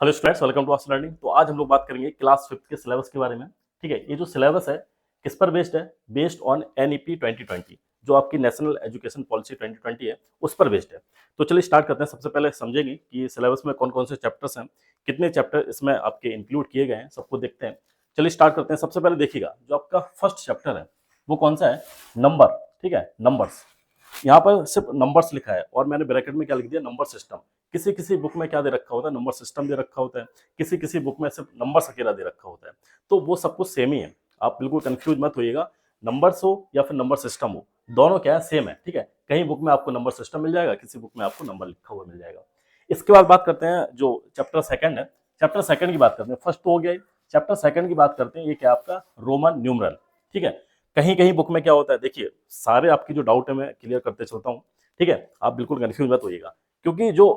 Hello students, welcome to Ask Learning. तो आज हम लोग बात करेंगे क्लास फिफ्थ के सिलेबस के बारे में। ठीक है, ये जो सिलेबस है किस पर बेस्ड है? बेस्ड ऑन एनईपी 2020, जो आपकी नेशनल एजुकेशन पॉलिसी 2020 है, उस पर बेस्ड है। तो चलिए स्टार्ट करते हैं। सबसे पहले समझेंगे कि सिलेबस में कौन कौन से चैप्टर्स हैं, कितने चैप्टर इसमें आपके इंक्लूड किए गए हैं, सबको देखते हैं। चलिए स्टार्ट करते हैं। सबसे पहले देखिएगा, जो आपका फर्स्ट चैप्टर है वो कौन सा है? नंबर। ठीक है, नंबर्स। यहाँ पर सिर्फ नंबर्स लिखा है और मैंने ब्रैकेट में क्या लिख दिया? Number system. किसी किसी बुक में क्या दे रखा होता है? नंबर सिस्टम दे रखा होता है। किसी किसी बुक में सिर्फ नंबर्स अकेला दे रखा होता है। तो वो सब कुछ सेम ही है, आप बिल्कुल कंफ्यूज मत होइएगा। नंबर्स हो या फिर नंबर सिस्टम हो, दोनों क्या है? सेम है। ठीक है, कहीं बुक में आपको नंबर सिस्टम मिल जाएगा, किसी बुक में आपको नंबर लिखा हुआ मिल जाएगा। इसके बाद बात करते हैं जो चैप्टर सेकंड है। चैप्टर सेकंड की बात करते हैं। फर्स्ट तो हो गया। चैप्टर सेकंड की बात करते हैं। ये क्या आपका? Roman numeral. ठीक है, कहीं कहीं बुक में क्या होता है, देखिए सारे आपकी जो डाउट है मैं क्लियर करते चलता हूँ। ठीक है, आप बिल्कुल कंफ्यूज मत होइएगा, क्योंकि जो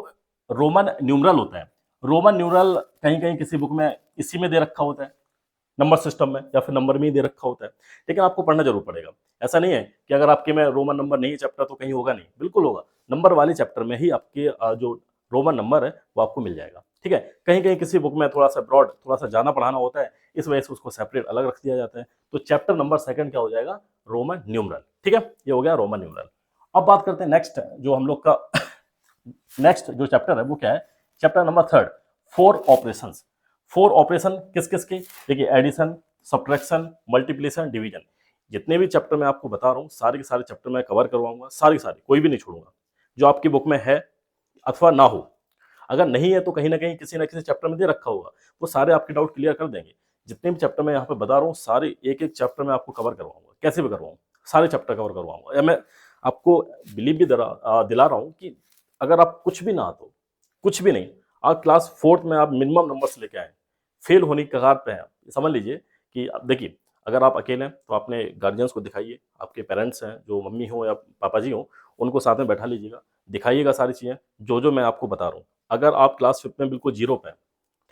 रोमन न्यूमरल होता है, रोमन न्यूमरल कहीं कहीं किसी बुक में इसी में दे रखा होता है, नंबर सिस्टम में या फिर नंबर में ही दे रखा होता है। लेकिन आपको पढ़ना जरूर पड़ेगा। ऐसा नहीं है कि अगर आपके में रोमन नंबर नहीं चैप्टर तो कहीं होगा नहीं, बिल्कुल होगा। नंबर वाले चैप्टर में ही आपके जो रोमन नंबर है वो आपको मिल जाएगा। ठीक है, कहीं कहीं किसी बुक में थोड़ा सा ब्रॉड, थोड़ा सा जाना पढ़ाना होता है, इस वजह से उसको सेपरेट अलग रख दिया जाता है। तो चैप्टर नंबर सेकंड क्या हो जाएगा? Roman numeral. ठीक है, ये हो गया रोमन न्यूमरल। अब बात करते हैं नेक्स्ट जो हम लोग का नेक्स्ट जो चैप्टर है वो क्या है? Chapter number third, four operation. Four operation किस किस के? देखिए, एडिशन, सब्ट्रैक्शन, मल्टीप्लिकेशन, डिवीजन। जितने भी चैप्टर मैं आपको बता रहा हूँ सारे के सारे चैप्टर मैं कवर करवाऊंगा, सारे सारे, कोई भी नहीं छोड़ूंगा। जो आपकी बुक में है अथवा ना हो, अगर नहीं है तो कहीं ना कहीं किसी ना किसी चैप्टर में दे रखा होगा, वो सारे आपके डाउट क्लियर कर देंगे। जितने भी चैप्टर मैं यहाँ पे बता रहा हूँ सारे एक एक चैप्टर में आपको कवर करवाऊंगा, कैसे भी करवाऊँ, सारे चैप्टर कवर करवाऊंगा। या मैं आपको बिलीव भी दिला रहा हूँ कि अगर आप कुछ भी ना तो कुछ भी नहीं, आप क्लास फोर्थ में आप मिनिमम नंबर्स लेके आए, फेल होने की कगार पे हैं, समझ लीजिए कि अब देखिए, अगर आप अकेले हैं तो अपने गार्जियंस को दिखाइए, आपके पेरेंट्स हैं जो मम्मी हो या पापा जी हो, उनको साथ में बैठा लीजिएगा, दिखाइएगा सारी चीज़ें जो जो मैं आपको बता रहा हूँ। अगर आप क्लास फिफ्थ में बिल्कुल जीरो पे हैं,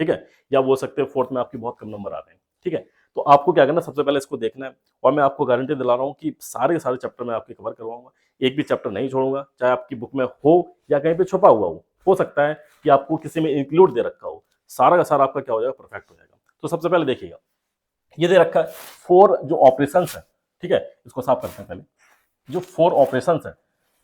ठीक है, या बोल सकते हैं फोर्थ में आपके बहुत कम नंबर आ रहे हैं, ठीक है, तो आपको क्या करना, सबसे पहले इसको देखना है। और मैं आपको गारंटी दिला रहा हूँ कि सारे के सारे चैप्टर मैं आपके कवर करवाऊंगा, एक भी चैप्टर नहीं छोड़ूंगा, चाहे आपकी बुक में हो या कहीं पे छुपा हुआ हो सकता है कि आपको किसी में इंक्लूड दे रखा हो, सारा का सारा आपका क्या हो जाएगा? परफेक्ट हो जाएगा। तो सबसे पहले देखिएगा, ये दे रखा है फोर जो ऑपरेशन है। ठीक है, इसको साफ करते हैं पहले। जो फोर ऑपरेशन है,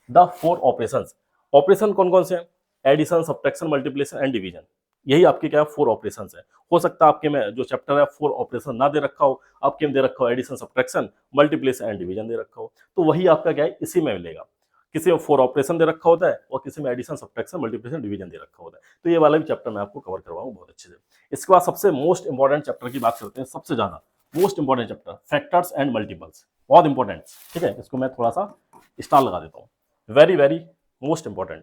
द फोर ऑपरेशन, ऑपरेशन कौन कौन से हैं? Addition, subtraction, multiplication and division. यही आपके क्या है? फोर ऑपरेशन है। हो सकता है आपके में जो चैप्टर है फोर ऑपरेशन ना दे रखा हो, आपके में दे रखा हो addition, subtraction, multiplication and division दे रखा हो, तो वही आपका क्या है? इसी में मिलेगा। किसी में फोर ऑपरेशन दे रखा होता है और किसी में एडिशन, सब्ट्रैक्शन, मल्टीप्लिकेशन, डिवीजन दे रखा होता है। तो ये वाला भी चैप्टर मैं आपको कवर करवाऊंगा बहुत अच्छे से। इसके बाद सबसे मोस्ट इंपॉर्टेंट चैप्टर की बात करते हैं, सबसे ज्यादा most important chapter, factors and multiples, बहुत इंपॉर्टेंट। ठीक है, इसको मैं थोड़ा सा स्टार लगा देता हूँ, वेरी वेरी मोस्ट इंपॉर्टेंट।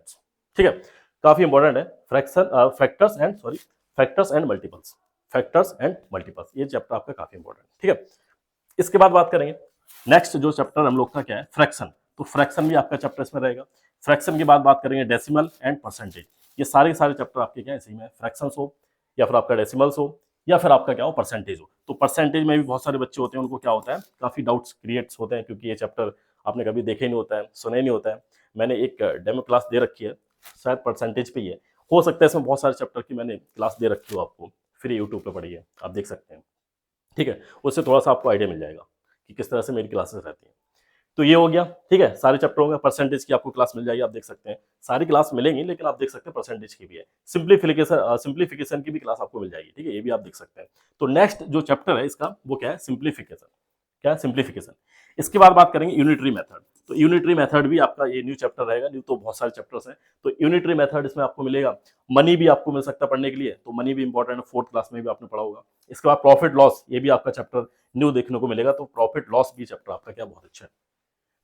ठीक है, काफी इंपॉर्टेंट है। Fraction, factors and multiples, factors and multiples, ये चैप्टर आपका काफी इंपॉर्टेंट। ठीक है, इसके बाद बात करेंगे नेक्स्ट जो चैप्टर हम लोग का क्या है? फ्रैक्शन। तो फ्रैक्शन भी आपका चैप्टर इसमें रहेगा। फ्रैक्शन के बाद बात करेंगे डेसिमल एंड परसेंटेज। ये सारे के सारे चैप्टर आपके क्या है? इसी में फ्रैक्शंस हो या फिर आपका डेसिमल्स हो या फिर आपका क्या हो? परसेंटेज हो। तो परसेंटेज में भी बहुत सारे बच्चे होते हैं, उनको क्या होता है? काफी डाउट्स क्रिएट्स होते हैं, क्योंकि ये चैप्टर आपने कभी देखे नहीं होता है, सुने नहीं होता है। मैंने एक डेमो क्लास दे रखी है, शायद परसेंटेज पे ही है। हो सकता है इसमें बहुत सारे चैप्टर की मैंने क्लास दे रखी हो, आपको फ्री यूट्यूब पे पढ़ी है, आप देख सकते हैं। ठीक है, उससे थोड़ा सा आपको आइडिया मिल जाएगा कि किस तरह से मेरी क्लासेस रहती हैं। तो ये हो गया। ठीक है, सारे चैप्टर होंगे, परसेंटेज की आपको क्लास मिल जाएगी, आप देख सकते हैं। सारी क्लास मिलेंगी, लेकिन आप देख सकते हैं परसेंटेज की भी है। सिंप्लीफिकेशन की भी क्लास आपको मिल जाएगी। ठीक है, ये भी आप देख सकते हैं। तो नेक्स्ट जो चैप्टर है इसका वो क्या है? सिंप्लीफिकेशन। क्या है? सिंप्लीफिकेशन। इसके बाद बात करेंगे यूनिटरी मेथड। तो यूनिटरी मेथड भी आपका ये न्यू चैप्टर रहेगा। न्यू तो बहुत सारे चैप्टर्स हैं, तो यूनिटरी मेथड इसमें आपको मिलेगा। मनी भी आपको मिल सकता है पढ़ने के लिए, तो मनी भी इंपॉर्टेंट है, फोर्थ क्लास में भी आपने पढ़ा होगा। इसके बाद प्रॉफिट लॉस, ये भी आपका चैप्टर न्यू देखने को मिलेगा। तो प्रॉफिट लॉस भी चैप्टर आपका क्या बहुत अच्छा है।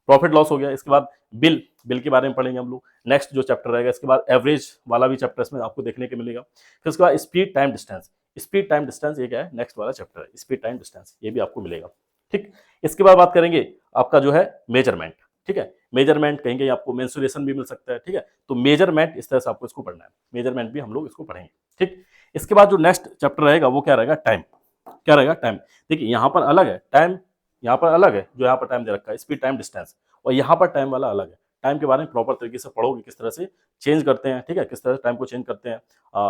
प्रॉफिट लॉस हो गया। इसके बाद बिल, बिल के बारे में पढ़ेंगे हम लोग। नेक्स्ट जो चैप्टर रहेगा, इसके बाद एवरेज वाला भी चैप्टर इसमें आपको देखने को मिलेगा। फिर उसके बाद speed time distance. Speed time distance ये क्या है? नेक्स्ट वाला चैप्टर है, स्पीड टाइम डिस्टेंस, ये भी आपको मिलेगा। ठीक, इसके बाद बात करेंगे आपका जो है मेजरमेंट। ठीक है, मेजरमेंट कहीं कहीं आपको मेंसुरेशन भी मिल सकता है। ठीक है, तो मेजरमेंट इस तरह से आपको इसको पढ़ना है, मेजरमेंट भी हम लोग इसको पढ़ेंगे। ठीक, इसके बाद जो नेक्स्ट चैप्टर रहेगा वो क्या रहेगा? टाइम। क्या रहेगा? टाइम। देखिए यहाँ पर अलग है टाइम, यहाँ पर अलग है, जो यहाँ पर टाइम दे रखा है स्पीड टाइम डिस्टेंस, और यहाँ पर टाइम वाला अलग है। टाइम के बारे में प्रॉपर तरीके से पढ़ोगे, किस तरह से चेंज करते हैं, ठीक है, किस तरह से टाइम को चेंज करते हैं,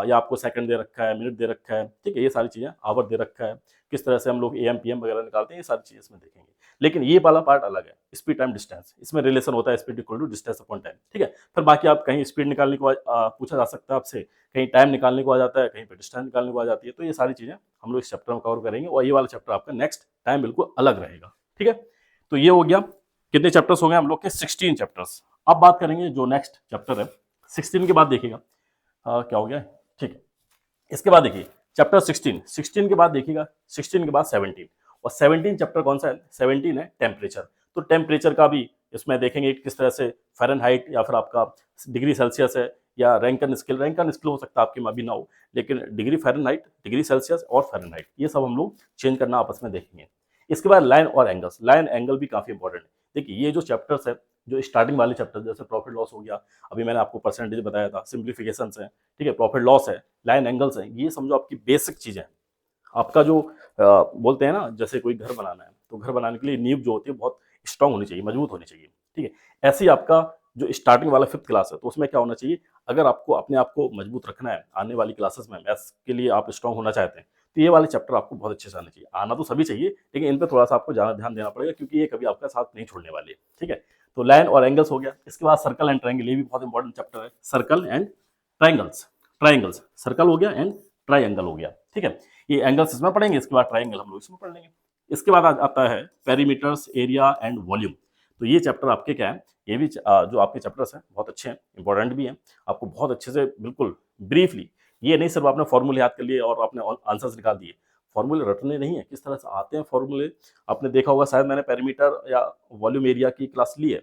या आपको सेकंड दे रखा है, मिनट दे रखा है, ठीक है, ये सारी चीज़ें, आवर दे रखा है, किस तरह से हम लोग एएम पीएम वगैरह निकालते हैं, ये सारी चीज़ें इसमें देखेंगे। लेकिन ये वाला पार्ट अलग है, स्पीड टाइम डिस्टेंस, इसमें रिलेशन होता है speed equal to distance upon time, ठीक है। फिर बाकी आप कहीं स्पीड निकालने को पूछा जा सकता है आपसे, कहीं टाइम निकालने को आ जाता है, कहीं पे डिस्टेंस निकालने को आ जाती है, तो ये सारी चीज़ें हम लोग इस चैप्टर में कवर करेंगे, और ये वाला चैप्टर आपका नेक्स्ट टाइम बिल्कुल अलग रहेगा, ठीक है। तो ये हो गया, कितने चैप्टर्स हो गए हम लोग के, 16 चैप्टर्स। अब बात करेंगे जो नेक्स्ट चैप्टर है 16 के बाद, देखिएगा क्या हो गया, ठीक है। इसके बाद देखिए चैप्टर 16 के बाद देखिएगा 16 के बाद 17, और 17 चैप्टर कौन सा है, 17 है टेम्परेचर। तो टेम्परेचर का भी इसमें देखेंगे किस तरह से फ़ारेनहाइट या फिर आपका डिग्री सेल्सियस है, या रैंकन स्केल हो सकता है आपके में अभी ना हो, लेकिन डिग्री फ़ारेनहाइट, डिग्री सेल्सियस और फ़ारेनहाइट, ये सब हम लोग चेंज करना आपस में देखेंगे। इसके बाद लाइन और एंगल्स, लाइन एंगल भी काफ़ी इंपॉर्टेंट है। देखिए ये जो चैप्टर्स है, जो स्टार्टिंग वाले चैप्टर जैसे प्रॉफिट लॉस हो गया, अभी मैंने आपको परसेंटेज बताया था, सिंप्लीफिकेशन है, ठीक है, प्रॉफिट लॉस है, लाइन एंगल्स है, ये समझो आपकी बेसिक चीज़ें हैं। आपका जो बोलते हैं ना, जैसे कोई घर बनाना है, तो घर बनाने के लिए नींव जो होती है बहुत स्ट्रांग होनी चाहिए, मजबूत होनी चाहिए, ठीक है। ऐसे ही आपका जो स्टार्टिंग वाला 5th क्लास है, तो उसमें क्या होना चाहिए, अगर आपको अपने आप को मजबूत रखना है आने वाली क्लासेस में, मैथ्स के लिए आप स्ट्रांग होना चाहते हैं, तो ये वाले चैप्टर आपको बहुत अच्छे से आने चाहिए। आना तो सभी चाहिए, लेकिन इन पर थोड़ा सा आपको ज़्यादा ध्यान देना पड़ेगा, क्योंकि ये कभी आपका साथ नहीं छोड़ने वाले, ठीक है। तो लाइन और एंगल्स हो गया। इसके बाद सर्कल एंड ट्रायंगल, ये भी बहुत इंपॉर्टेंट चैप्टर है, circle and triangles, triangles, circle हो गया एंड ट्रायंगल हो गया, ठीक है। ये एंगल्स इसमें पढ़ेंगे, इसके बाद ट्रायंगल हम लोग इसमें पढ़ लेंगे। इसके बाद आता है पेरीमीटर्स, एरिया एंड वॉल्यूम। तो ये चैप्टर आपके क्या है, ये भी जो आपके चैप्टर्स हैं बहुत अच्छे हैं, इंपॉर्टेंट भी हैं, आपको बहुत अच्छे से बिल्कुल ब्रीफली, ये नहीं सिर्फ आपने फॉर्मूले याद कर लिए और आपने आंसर्स निकाल दिए, फॉर्मूले रटने नहीं है, किस तरह से आते हैं फॉर्मूले। आपने देखा होगा शायद, मैंने पेरीमीटर या वॉल्यूम एरिया की क्लास ली है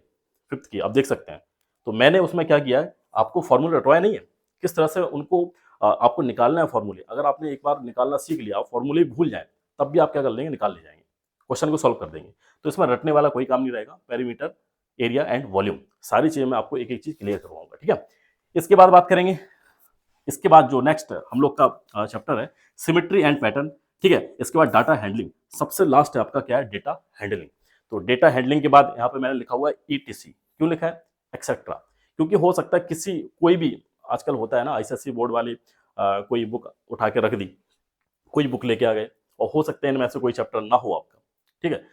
5th की, आप देख सकते हैं। तो मैंने उसमें क्या किया है, आपको फॉर्मूले रटवाया नहीं है, किस तरह से उनको आपको निकालना है फॉर्मूले। अगर आपने एक बार निकालना सीख लिया, फॉर्मूले भूल जाए, तब भी आप क्या कर लेंगे, निकाल ले जाएंगे, क्वेश्चन को सॉल्व कर देंगे। तो इसमें रटने वाला कोई काम नहीं रहेगा। पेरीमीटर, एरिया एंड वॉल्यूम, सारी चीजें मैं आपको एक एक चीज क्लियर करवाऊंगा, ठीक है। इसके बाद बात करेंगे, इसके बाद जो नेक्स्ट हम लोग का चैप्टर है सिमेट्री एंड पैटर्न, ठीक है। इसके बाद डाटा हैंडलिंग, सबसे लास्ट है आपका क्या है, डेटा हैंडलिंग। तो डेटा हैंडलिंग के बाद यहाँ पे मैंने लिखा हुआ है ईटीसी, क्यों लिखा है, एक्सेट्रा, क्योंकि हो सकता है किसी कोई भी, आजकल होता है ना, आईसीएसई बोर्ड वाली कोई बुक उठा के रख दी, कोई बुक लेके आ गए, और हो सकता है इनमें से कोई चैप्टर ना हो आपका, ठीक है,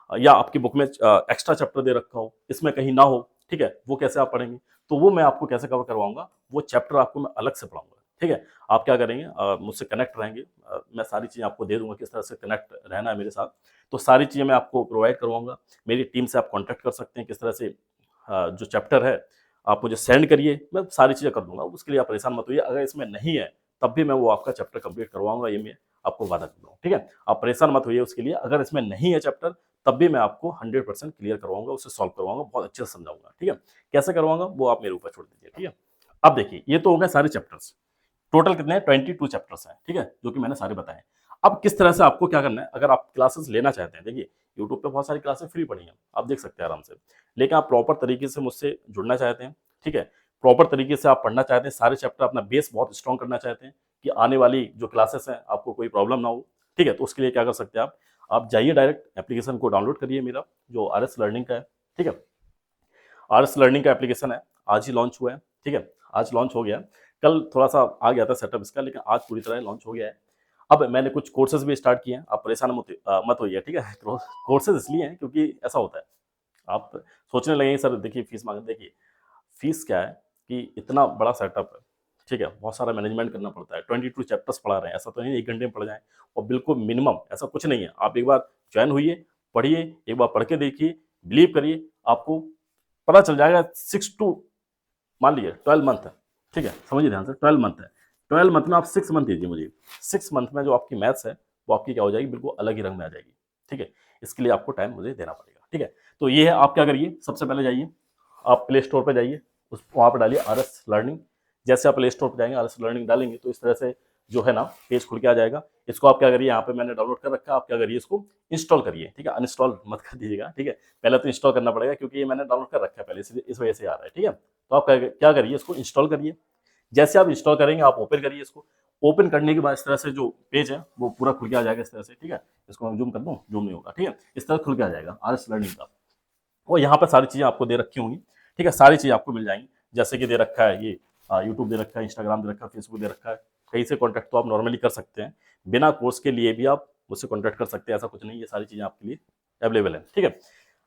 या आपकी बुक में एक्स्ट्रा चैप्टर दे रखा हो, इसमें कहीं ना हो, ठीक है, वो कैसे आप पढ़ेंगे, तो वो मैं आपको कैसे कवर करवाऊंगा, वो चैप्टर आपको मैं अलग से पढ़ाऊंगा, ठीक है। आप क्या करेंगे, मुझसे कनेक्ट रहेंगे, मैं सारी चीज़ें आपको दे दूंगा, किस तरह से कनेक्ट रहना है मेरे साथ, तो सारी चीज़ें मैं आपको प्रोवाइड करवाऊंगा। मेरी टीम से आप कॉन्टैक्ट कर सकते हैं, किस तरह से जो चैप्टर है आप मुझे सेंड करिए, मैं सारी चीज़ें कर दूंगा, उसके लिए आप परेशान मत होइए। अगर इसमें नहीं है तब भी मैं वो आपका चैप्टर कंप्लीट करवाऊंगा, ये मैं आपको वादा कर रहा हूँ, ठीक है। आप परेशान मत होइए उसके लिए, अगर इसमें नहीं है चैप्टर तब भी मैं आपको 100% क्लियर करवाऊंगा, उसे सॉल्व करवाऊंगा, बहुत अच्छे से समझाऊंगा, ठीक है। कैसे करवाऊंगा वो आप मेरे ऊपर छोड़ दीजिए, ठीक है। अब देखिए ये तो हो गए सारे चैप्टर्स, टोटल कितने हैं, 22 चैप्टर्स हैं, ठीक है, जो कि मैंने सारे बताए। अब किस तरह से आपको क्या करना है, अगर आप क्लासेस लेना चाहते हैं, देखिए यूट्यूब पे बहुत सारी क्लासेस फ्री पड़ी हैं, आप देख सकते हैं आराम से, लेकिन आप प्रॉपर तरीके से मुझसे जुड़ना चाहते हैं, ठीक है, प्रॉपर तरीके से आप पढ़ना चाहते हैं, सारे चैप्टर अपना बेस बहुत स्ट्रॉन्ग करना चाहते हैं कि आने वाली जो क्लासेस हैं आपको कोई प्रॉब्लम ना हो, ठीक है, तो उसके लिए क्या कर सकते हैं आप जाइए डायरेक्ट एप्लीकेशन को डाउनलोड करिए, मेरा जो आरएस लर्निंग का है, ठीक है, आरएस लर्निंग का एप्लीकेशन है, आज ही लॉन्च हुआ है, ठीक है, आज लॉन्च हो गया। कल थोड़ा सा आ गया था सेटअप इसका, लेकिन आज पूरी तरह लॉन्च हो गया है। अब मैंने कुछ कोर्सेज भी स्टार्ट किए हैं, आप परेशान मत होइए, ठीक है। कोर्सेज इसलिए हैं क्योंकि ऐसा होता है, आप सोचने लगेंगे सर देखिए फीस मांगे, देखिए फीस क्या है कि इतना बड़ा सेटअप है, ठीक है, बहुत सारा मैनेजमेंट करना पड़ता है, 22 चैप्टर्स पढ़ा रहे हैं, ऐसा तो नहीं 1 घंटे में पढ़ जाएं, और बिल्कुल मिनिमम ऐसा कुछ नहीं है। आप एक बार ज्वाइन होइए, पढ़िए, एक बार पढ़ के देखिए, बिलीव करिए, आपको पता चल जाएगा। 6 टू मान लीजिए 12 मंथ है, ठीक है, समझिए ध्यान से, 12 मंथ है, 12 मंथ में आप 6 मंथ दीजिए मुझे, 6 मंथ में जो आपकी मैथ्स है वो आपकी क्या हो जाएगी, बिल्कुल अलग ही रंग में आ जाएगी, ठीक है। इसके लिए आपको टाइम मुझे देना पड़ेगा, ठीक है। तो ये है, आप क्या करिए, सबसे पहले जाइए आप प्ले स्टोर पर जाइए, उस वहाँ पर डालिए आरएस लर्निंग। जैसे आप प्ले स्टोर पर जाएंगे, आरएस लर्निंग डालेंगे तो इस तरह से जो है ना पेज खुल के आ जाएगा। इसको आप क्या करिए, यहाँ पे मैंने डाउनलोड कर रखा है, आप क्या करिए इसको इंस्टॉल करिए, ठीक है, अनइंस्टॉल मत कर दीजिएगा, ठीक है, पहले तो इंस्टॉल करना पड़ेगा क्योंकि ये मैंने डाउनलोड कर रखा है पहले, इस वजह से आ रहा है, ठीक है। तो आप क्या करिए, इसको इंस्टॉल करिए। जैसे आप इंस्टॉल करेंगे आप ओपन करिए इसको, ओपन करने के बाद इस तरह से जो पेज है वो पूरा खुल के आ जाएगा इस तरह से, ठीक है। इसको मैं जूम कर दूँ, जूम नहीं होगा, ठीक है, इस तरह खुल के आ जाएगा आरएस लर्निंग का, और यहाँ पर सारी चीज़ें आपको दे रखी होंगी, ठीक है, सारी चीज़ आपको मिल जाएंगी। जैसे कि दे रखा है ये यूट्यूब दे रखा है, इंस्टाग्राम दे रखा है, फेसबुक दे रखा है, कहीं से कॉन्टैक्ट तो आप नॉर्मली कर सकते हैं। बिना कोर्स के लिए भी आप मुझसे कॉन्टैक्ट कर सकते हैं, ऐसा कुछ नहीं, ये सारी चीज़ें आपके लिए अवेलेबल है। ठीक है,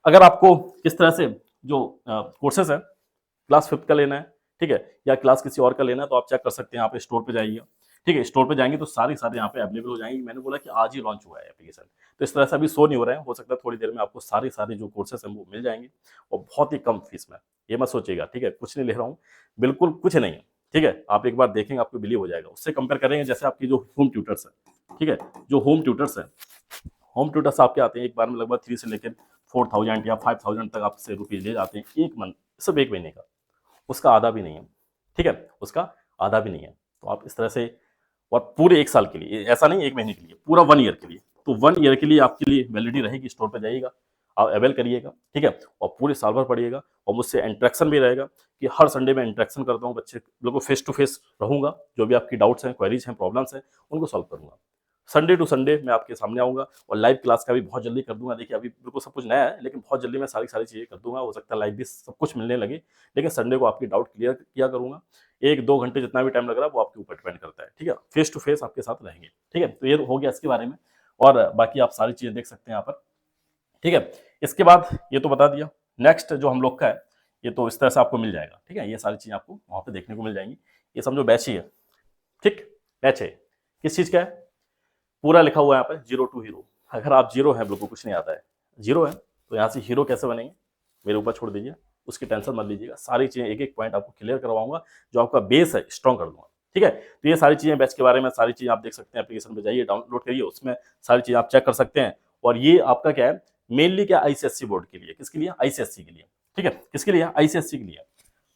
अगर आपको किस तरह से जो कोर्सेज है क्लास 5th का लेना है, ठीक है, या क्लास किसी और का लेना है, तो आप चेक कर सकते हैं, यहाँ पे स्टोर पे जाइए। ठीक है, स्टोर पे जाएंगे तो सारी यहाँ पे अवेलेबल हो जाएंगी। मैंने बोला कि आज ही लॉन्च हुआ है एप्लीकेशन, तो इस तरह से अभी शो नहीं हो रहा है, हो सकता है थोड़ी देर में आपको सारे जो कोर्सेस हैं वो मिल जाएंगे, और बहुत ही कम फीस में। ये मत सोचिएगा, ठीक है, कुछ नहीं ले रहा हूँ, बिल्कुल कुछ नहीं है। ठीक है, आप एक बार देखेंगे आपको बिलीव हो जाएगा। उससे कंपेयर करेंगे जैसे आपकी जो होम ट्यूटर्स है, ठीक है, जो होम ट्यूटर्स है, होम ट्यूटर्स आपके आते हैं एक बार में लगभग 3 से लेकर 4000 या 5000 तक आपसे रुपीज ले जाते हैं एक मंथ, सिर्फ एक महीने का। उसका आधा भी नहीं है, ठीक है, उसका आधा भी नहीं है। तो आप इस तरह से, और पूरे एक साल के लिए, ऐसा नहीं एक महीने के लिए, पूरा 1 ईयर के लिए, तो 1 ईयर के लिए आपके लिए वैलिडिटी रहेगी। स्टोर पर जाइएगा, आप अवेल करिएगा, ठीक है, और पूरे साल भर पढ़िएगा, और मुझसे इंटरेक्शन भी रहेगा कि हर संडे में इंटरेक्शन करता हूँ, बच्चे लोगों को फेस टू फेस रहूंगा, जो भी आपकी डाउट्स हैं, क्वेरीज हैं, प्रॉब्लम्स हैं, उनको सॉल्व करूंगा। संडे टू संडे मैं आपके सामने आऊंगा, और लाइव क्लास का भी बहुत जल्दी कर दूंगा। देखिए अभी बिल्कुल सब कुछ नया है, लेकिन बहुत जल्दी मैं सारी चीज़ें कर दूंगा। हो सकता है लाइव भी सब कुछ मिलने लगे, लेकिन संडे को आपकी डाउट क्लियर किया करूंगा। 1-2 घंटे जितना भी टाइम लग रहा है वो आपके ऊपर डिपेंड करता है, ठीक है, फेस टू फेस आपके साथ रहेंगे। ठीक है, तो ये हो गया इसके बारे में, और बाकी आप सारी चीज़ें देख सकते हैं यहाँ पर। ठीक है, इसके बाद ये तो बता दिया। नेक्स्ट जो हम लोग का है, ये तो इस तरह से आपको मिल जाएगा। ठीक है, ये सारी चीज़ें आपको वहाँ पे देखने को मिल जाएंगी। ये समझो बैच ही है, ठीक, बैच है। किस चीज़ का है, पूरा लिखा हुआ है यहाँ पे, 0 to हीरो। अगर आप जीरो है, बिल्कुल कुछ नहीं आता है, जीरो है, तो यहाँ से हीरो कैसे बनेंगे मेरे ऊपर छोड़ दीजिए, उसकी टेंशन मत लीजिएगा। सारी चीज़ें एक एक पॉइंट आपको क्लियर करवाऊंगा, जो आपका बेस है स्ट्रॉन्ग कर दूंगा। ठीक है, तो ये सारी चीज़ें बैच के बारे में, सारी चीज़ें आप देख सकते हैं, एप्लीकेशन पे जाइए, डाउनलोड करिए, उसमें सारी चीज़ आप चेक कर सकते हैं। और ये आपका क्या है, मेनली क्या, आईसीएससी बोर्ड के लिए। किसके लिए, आईसीएससी के लिए। ठीक है, किसके लिए, आईसीएससी के लिए।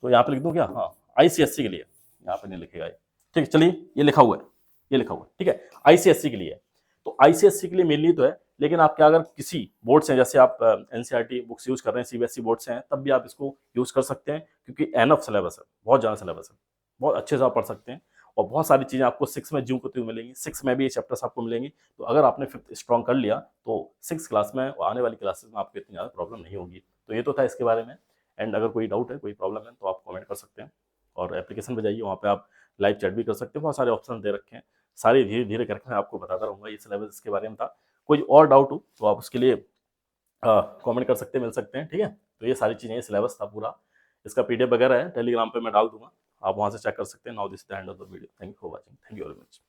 तो यहाँ पे लिख दूँ क्या, हाँ, आईसीएससी के लिए, यहाँ पे नहीं लिखेगा ये। ठीक है, चलिए, ये लिखा हुआ है, ये लिखा हुआ है, ठीक है, आईसीएससी के लिए। तो आईसीएससी के लिए मेनली तो है, लेकिन आप क्या, अगर किसी बोर्ड से, जैसे आप एनसीईआरटी बुक्स यूज कर रहे हैं, सीबीएसई बोर्ड से हैं, तब भी आप इसको यूज कर सकते हैं, क्योंकि एनफ सिलेबस है, बहुत ज़्यादा सिलेबस है, बहुत अच्छे से आप पढ़ सकते हैं। और बहुत सारी चीज़ें आपको 6 में ज्यों को त्यों मिलेंगी, 6 में भी ये चैप्टर्स आपको मिलेंगी। तो अगर आपने 5th स्ट्रॉन्ग कर लिया, तो 6 क्लास में और आने वाली क्लासेस में आपको इतनी ज़्यादा प्रॉब्लम नहीं होगी। तो ये तो था इसके बारे में। एंड अगर कोई डाउट है, कोई प्रॉब्लम है, तो आप कमेंट कर सकते हैं, और एप्लीकेशन पे जाइए, वहाँ पे आप लाइव चैट भी कर सकते हैं। बहुत सारे ऑप्शन दे रखे हैं, सारे धीरे धीरे करके मैं आपको बताता रहूँगा। ये सिलेबस इसके बारे में था। कोई और डाउट हो तो आप उसके लिए कमेंट कर सकते हैं, मिल सकते हैं। ठीक है, तो ये सारी चीज़ें, ये सिलेबस था पूरा। इसका पीडीएफ वगैरह है, टेलीग्राम पे मैं डाल दूंगा, आप वहाँ से चेक कर सकते हैं। Now this is the end of the video. Thank you for watching, thank you very much.